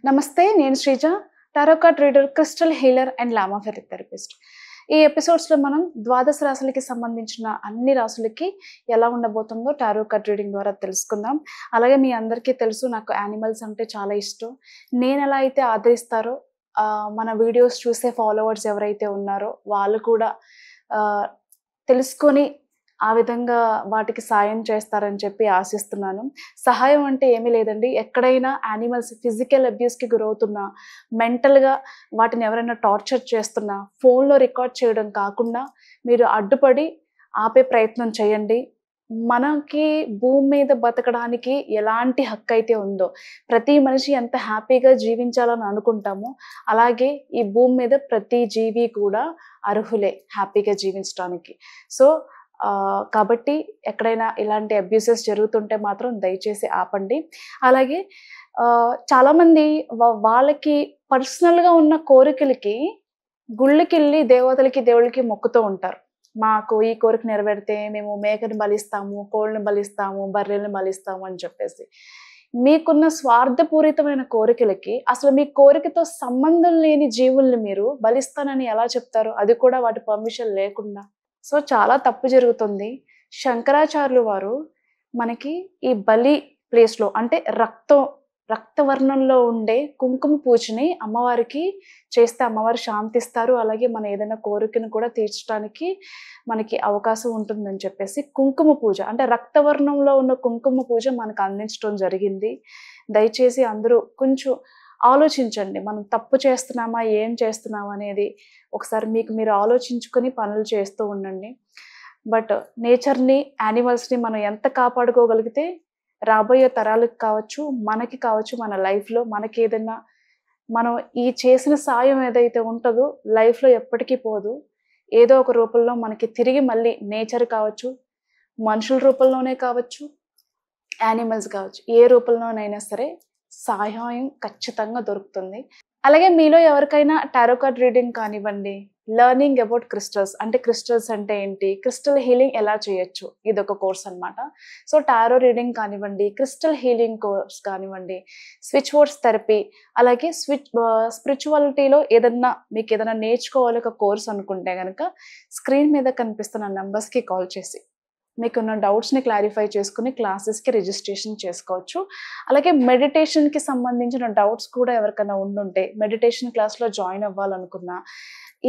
నమస్తే, నేను Sreeja, tarot card reader, crystal healer and లామాఫెరిక్ థెరపిస్ట్. ఈ ఎపిసోడ్స్లో మనం ద్వాదశ రాశులకి సంబంధించిన అన్ని రాశులకి ఎలా ఉండబోతుందో టారో కార్డ్ రీడింగ్ ద్వారా తెలుసుకుందాం. అలాగే మీ అందరికీ తెలుసు, నాకు యానిమల్స్ అంటే చాలా ఇష్టం. నేను ఎలా అయితే ఆదరిస్తారో మన వీడియోస్ చూసే ఫాలోవర్స్ ఎవరైతే ఉన్నారో వాళ్ళు కూడా తెలుసుకొని ఆ విధంగా వాటికి సాయం చేస్తారని చెప్పి ఆశిస్తున్నాను. సహాయం అంటే ఏమీ లేదండి, ఎక్కడైనా యానిమల్స్ ఫిజికల్ అబ్యూస్కి గురవుతున్నా, మెంటల్గా వాటిని ఎవరైనా టార్చర్ చేస్తున్నా ఫోన్లో రికార్డ్ చేయడం కాకుండా మీరు అడ్డుపడి ఆపే ప్రయత్నం చేయండి. మనకి భూమి మీద బతకడానికి ఎలాంటి హక్కు అయితే ఉందో, ప్రతి మనిషి ఎంత హ్యాపీగా జీవించాలని అనుకుంటామో అలాగే ఈ భూమి మీద ప్రతి జీవి కూడా అర్హులే హ్యాపీగా జీవించడానికి. సో కాబట్టి ఎక్కడైనా ఇలాంటి అబ్యూసెస్ జరుగుతుంటే మాత్రం దయచేసి ఆపండి. అలాగే చాలామంది వాళ్ళకి పర్సనల్గా ఉన్న కోరికలకి గుళ్ళకెళ్ళి దేవతలకి దేవుళ్ళకి మొక్కుతూ ఉంటారు. మాకు ఈ కోరిక నెరవేరితే మేము మేకని బలిస్తాము, కోళ్ళని బలిస్తాము, బర్రెల్ని బలిస్తాము అని చెప్పేసి. మీకున్న స్వార్థపూరితమైన కోరికలకి అసలు మీ కోరికతో సంబంధం లేని జీవుల్ని మీరు బలిస్తానని ఎలా చెప్తారు, అది కూడా వాటి పర్మిషన్ లేకుండా? సో చాలా తప్పు జరుగుతుంది. శంకరాచార్యులు వారు మనకి ఈ బలి ప్లేస్లో అంటే రక్తవర్ణంలో ఉండే కుంకుమ పూజని అమ్మవారికి చేస్తే అమ్మవారు శాంతిస్తారు. అలాగే మన ఏదైనా కోరికను కూడా తీర్చడానికి మనకి అవకాశం ఉంటుందని చెప్పేసి కుంకుమ పూజ అంటే రక్తవర్ణంలో ఉన్న కుంకుమ పూజ మనకు అందించడం జరిగింది. దయచేసి అందరూ కొంచెం ఆలోచించండి, మనం తప్పు చేస్తున్నామా, ఏం చేస్తున్నామా అనేది ఒకసారి మీకు మీరు ఆలోచించుకొని పనులు చేస్తూ ఉండండి. బట్ నేచర్ని, యానిమల్స్ని మనం ఎంత కాపాడుకోగలిగితే రాబోయే తరాలకు కావచ్చు, మనకి కావచ్చు, మన లైఫ్లో మనకి ఏదైనా మనం ఈ చేసిన సాయం ఏదైతే ఉంటుందో లైఫ్లో ఎప్పటికీ పోదు. ఏదో ఒక రూపంలో మనకి తిరిగి మళ్ళీ నేచర్ కావచ్చు, మనుషుల రూపంలోనే కావచ్చు, యానిమల్స్ కావచ్చు, ఏ రూపంలోనైనా సరే సహాయం ఖచ్చితంగా దొరుకుతుంది. అలాగే మీలో ఎవరికైనా టారో కార్డ్ రీడింగ్ కానివ్వండి, లెర్నింగ్ అబౌట్ క్రిస్టల్స్ అంటే క్రిస్టల్స్ అంటే ఏంటి, క్రిస్టల్ హీలింగ్ ఎలా చేయొచ్చు, ఇదొక కోర్స్ అనమాట. సో టారో రీడింగ్ కానివ్వండి, క్రిస్టల్ హీలింగ్ కోర్స్ కానివ్వండి, స్విచ్ వర్డ్స్ థెరపీ, అలాగే స్పిరిచువాలిటీలో ఏదన్నా మీకు ఏదైనా నేర్చుకోవాలి ఒక కోర్స్ అనుకుంటే కనుక స్క్రీన్ మీద కనిపిస్తున్న నెంబర్స్కి కాల్ చేసి మీకున్న డౌట్స్ని క్లారిఫై చేసుకుని క్లాసెస్కి రిజిస్ట్రేషన్ చేసుకోవచ్చు. అలాగే మెడిటేషన్కి సంబంధించిన డౌట్స్ కూడా ఎవరికైనా ఉండుంటే మెడిటేషన్ క్లాస్లో జాయిన్ అవ్వాలనుకున్నా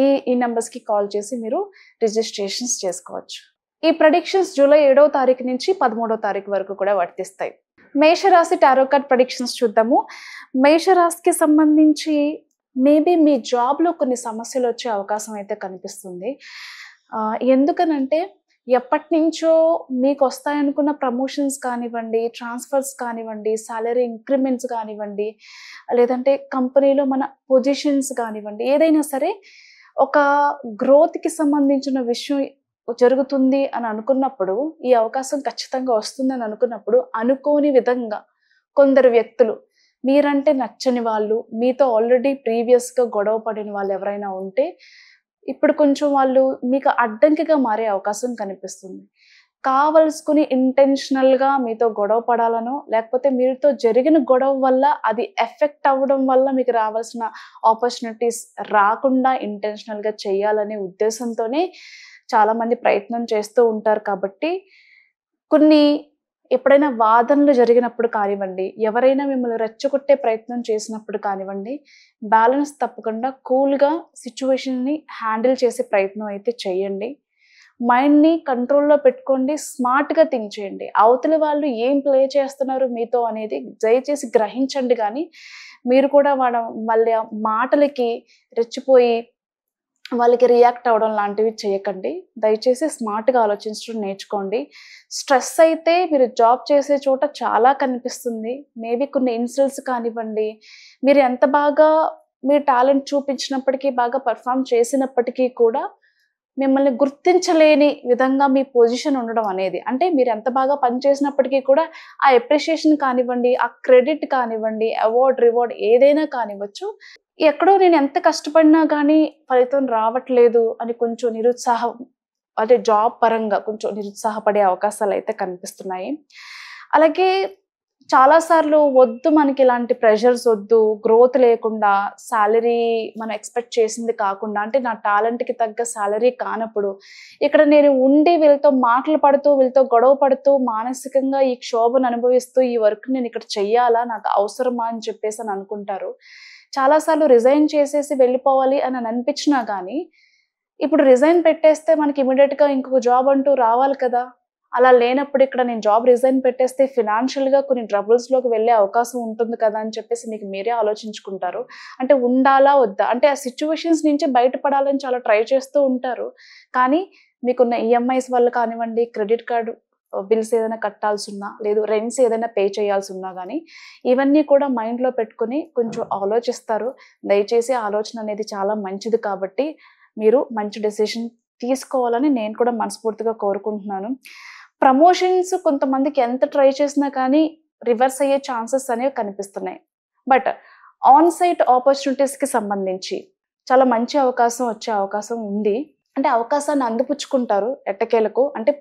ఈ నెంబర్స్కి కాల్ చేసి మీరు రిజిస్ట్రేషన్స్ చేసుకోవచ్చు. ఈ ప్రెడిక్షన్స్ జూలై 7వ తారీఖు నుంచి 13వ తారీఖు వరకు కూడా వర్తిస్తాయి. మేషరాశి టారో కార్డ్ ప్రెడిక్షన్స్ చూద్దాము. మేషరాశికి సంబంధించి మేబీ మీ జాబ్లో కొన్ని సమస్యలు వచ్చే అవకాశం అయితే కనిపిస్తుంది. ఎందుకనంటే ఎప్పటి నుంచో మీకు వస్తాయనుకున్న ప్రమోషన్స్ కానివ్వండి, ట్రాన్స్ఫర్స్ కానివ్వండి, సాలరీ ఇంక్రిమెంట్స్ కానివ్వండి, లేదంటే కంపెనీలో మన పొజిషన్స్ కానివ్వండి, ఏదైనా సరే ఒక గ్రోత్కి సంబంధించిన విషయం జరుగుతుంది అని అనుకున్నప్పుడు, ఈ అవకాశం ఖచ్చితంగా వస్తుందని అనుకున్నప్పుడు అనుకోని విధంగా కొందరు వ్యక్తులు, మీరంటే నచ్చని వాళ్ళు, మీతో ఆల్రెడీ ప్రీవియస్గా గొడవ పడిన వాళ్ళు ఎవరైనా ఉంటే ఇప్పుడు కొంచెం వాళ్ళు మీకు అడ్డంకిగా మారే అవకాశం కనిపిస్తుంది. కావలసుకుని ఇంటెన్షనల్గా మీతో గొడవ పడాలనో, లేకపోతే మీతో జరిగిన గొడవ వల్ల అది ఎఫెక్ట్ అవ్వడం వల్ల మీకు రావాల్సిన ఆపర్చునిటీస్ రాకుండా ఇంటెన్షనల్గా చేయాలనే ఉద్దేశంతోనే చాలామంది ప్రయత్నం చేస్తూ ఉంటారు. కాబట్టి కొన్ని ఎప్పుడైనా వాదనలు జరిగినప్పుడు కానివ్వండి, ఎవరైనా మిమ్మల్ని రెచ్చగొట్టే ప్రయత్నం చేసినప్పుడు కానివ్వండి, బ్యాలెన్స్ తప్పకుండా కూల్గా సిచ్యువేషన్ని హ్యాండిల్ చేసే ప్రయత్నం అయితే చేయండి. మైండ్ని కంట్రోల్లో పెట్టుకోండి, స్మార్ట్గా థింక్ చేయండి. అవతలి వాళ్ళు ఏం ప్లే చేస్తున్నారు మీతో అనేది దయచేసి గ్రహించండి. కానీ మీరు కూడా వాళ్ళ మాటలకి రెచ్చిపోయి వాళ్ళకి రియాక్ట్ అవ్వడం లాంటివి చేయకండి. దయచేసి స్మార్ట్గా ఆలోచించడం నేర్చుకోండి. స్ట్రెస్ అయితే మీరు జాబ్ చేసే చోట చాలా కనిపిస్తుంది. మేబీ కొన్ని ఇన్సల్ట్స్ కానివ్వండి, మీరు ఎంత బాగా మీ టాలెంట్ చూపించినప్పటికీ, బాగా పర్ఫామ్ చేసినప్పటికీ కూడా మిమ్మల్ని గుర్తించలేని విధంగా మీ పొజిషన్ ఉండడం అనేది, అంటే మీరు ఎంత బాగా పనిచేసినప్పటికీ కూడా ఆ అప్రిషియేషన్ కానివ్వండి, ఆ క్రెడిట్ కానివ్వండి, అవార్డ్, రివార్డ్ ఏదైనా కానివ్వచ్చు, ఎక్కడో నేను ఎంత కష్టపడినా కానీ ఫలితం రావట్లేదు అని కొంచెం నిరుత్సాహం, అంటే జాబ్ పరంగా కొంచెం నిరుత్సాహపడే అవకాశాలు అయితే కనిపిస్తున్నాయి. అలాగే చాలా సార్లు వద్దు, మనకి ఇలాంటి ప్రెషర్స్ వద్దు, గ్రోత్ లేకుండా, సాలరీ మనం ఎక్స్‌పెక్ట్ చేసింది కాకుండా, అంటే నా టాలెంట్‌కి తగ్గ సాలరీ కానప్పుడు, ఇక్కడ నేను ఉండి వీళ్ళతో మాటలు పడుతూ, వీళ్ళతో గొడవ పడుతూ, మానసికంగా ఈ క్షోభను అనుభవిస్తూ, ఈ వర్క్ నేను ఇక్కడ చెయ్యాలా? నాకు అవసరమా? అని చెప్పేసని అనుకుంటారు. చాలా సార్లు రిజైన్ చేసేసి వెళ్ళిపోవాలి అని అనిపించినా గానీ, ఇప్పుడు రిజైన్ పెట్టేస్తే మనకి ఇమ్మీడియేట్‌గా ఇంకొక జాబ్ అంటూ రావాలి కదా! అలా లేనప్పుడు ఇక్కడ నేను జాబ్ రిజైన్ పెట్టేస్తే ఫినాన్షియల్‌గా కొన్ని ట్రబుల్స్‌లోకి వెళ్ళే అవకాశం ఉంటుంది కదా! అని చెప్పేసి మీకు మీరే ఆలోచించుకుంటారు. అంటే ఉండాలా? వద్దా? అంటే ఆ సిట్యుయేషన్స్ నుంచి బయటపడాలని చాలా ట్రై చేస్తూ ఉంటారు. కానీ మీకున్న ఈఎంఐస్ వల్ల కానివ్వండి, క్రెడిట్ కార్డ్ బిల్స్ ఏదైనా కట్టాల్సున్నా, లేదు రెంట్స్ ఏదైనా పే చేయాల్సున్నా గానీ, ఇవన్నీ కూడా మైండ్‌లో పెట్టుకొని కొంచెం ఆలోచిస్తారు. దయచేసి ఆలోచన అనేది చాలా మంచిది కాబట్టి, మీరు మంచి డెసిషన్ తీసుకోవాలని నేను కూడా మనస్ఫూర్తిగా కోరుకుంటున్నాను. ప్రమోషన్స్ కొంతమందికి ఎంత ట్రై చేసినా కానీ రివర్స్ అయ్యే ఛాన్సెస్ అనేవి కనిపిస్తున్నాయి. బట్ ఆన్ సైట్ ఆపర్చునిటీస్‌కి సంబంధించి చాలా మంచి అవకాశం వచ్చే అవకాశం ఉంది. అంటే అవకాశాన్ని అందిపుచ్చుకుంటారు ఎట్టకేలకు. అంటే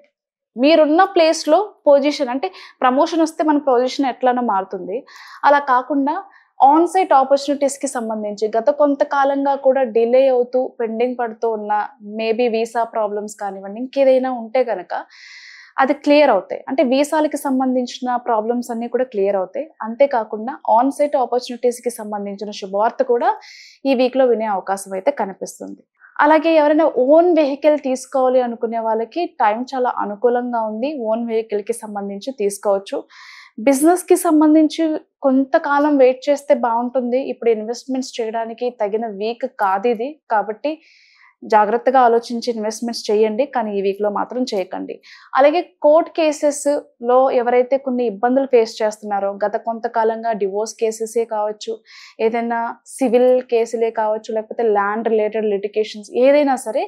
మీరున్న ప్లేస్‌లో పొజిషన్, అంటే ప్రమోషన్ వస్తే మన పొజిషన్ ఎట్లనో మారుతుంది. అలా కాకుండా ఆన్ సైట్ ఆపర్చునిటీస్‌కి సంబంధించి గత కొంతకాలంగా కూడా డిలే అవుతూ, పెండింగ్ పడుతూ ఉన్న మేబీ వీసా ప్రాబ్లమ్స్ కానివ్వండి, ఇంకేదైనా ఉంటే గనక అది క్లియర్ అవుతాయి. అంటే వీసాలకి సంబంధించిన ప్రాబ్లమ్స్ అన్నీ కూడా క్లియర్ అవుతాయి. అంతే కాకుండా ఆన్ సైట్ ఆపర్చునిటీస్‌కి సంబంధించిన శుభవార్త కూడా ఈ వీక్‌లో వినే అవకాశం అయితే కనిపిస్తుంది. అలాగే ఎవరైనా ఓన్ వెహికల్ తీసుకోవాలి అనుకునే వాళ్ళకి టైం చాలా అనుకూలంగా ఉంది. ఓన్ వెహికల్‌కి సంబంధించి తీసుకోవచ్చు. బిజినెస్‌కి సంబంధించి కొంతకాలం వెయిట్ చేస్తే బావుంటుంది. ఇప్పుడు ఇన్వెస్ట్‌మెంట్స్ చేయడానికి తగిన వీక్ కాదిది. కాబట్టి జాగ్రత్తగా ఆలోచించి ఇన్వెస్ట్‌మెంట్స్ చేయండి. కానీ ఈ వీక్‌లో మాత్రం చేయకండి. అలాగే కోర్ట్ కేసెస్‌లో ఎవరైతే కొన్ని ఇబ్బందులు ఫేస్ చేస్తున్నారో, గత కొంతకాలంగా డివోర్స్ కేసెసే కావచ్చు, ఏదైనా సివిల్ కేసులే కావచ్చు, లేకపోతే ల్యాండ్ రిలేటెడ్ లిటిగేషన్స్ ఏదైనా సరే,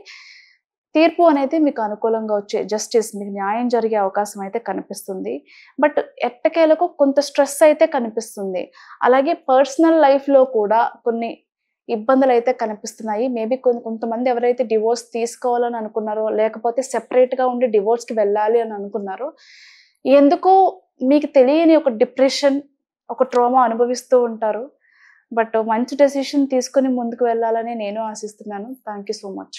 తీర్పు అనేది మీకు అనుకూలంగా వచ్చే జస్టిస్, మీకు న్యాయం జరిగే అవకాశం అయితే కనిపిస్తుంది. బట్ ఎట్టకేలకు కొంత స్ట్రెస్ అయితే కనిపిస్తుంది. అలాగే పర్సనల్ లైఫ్‌లో కూడా కొన్ని ఇబ్బందులైతే కనిపిస్తున్నాయి. మేబీ కొంతమంది ఎవరైతే డివోర్స్ తీసుకోవాలని అనుకున్నారో, లేకపోతే సెపరేట్‌గా ఉండి డివోర్స్‌కి వెళ్ళాలి అని అనుకున్నారో, ఎందుకో మీకు తెలియని ఒక డిప్రెషన్, ఒక ట్రామా అనుభవిస్తూ ఉంటారు. బట్ మంచి డెసిషన్ తీసుకొని ముందుకు వెళ్ళాలని నేను ఆశిస్తున్నాను. Thank you so much.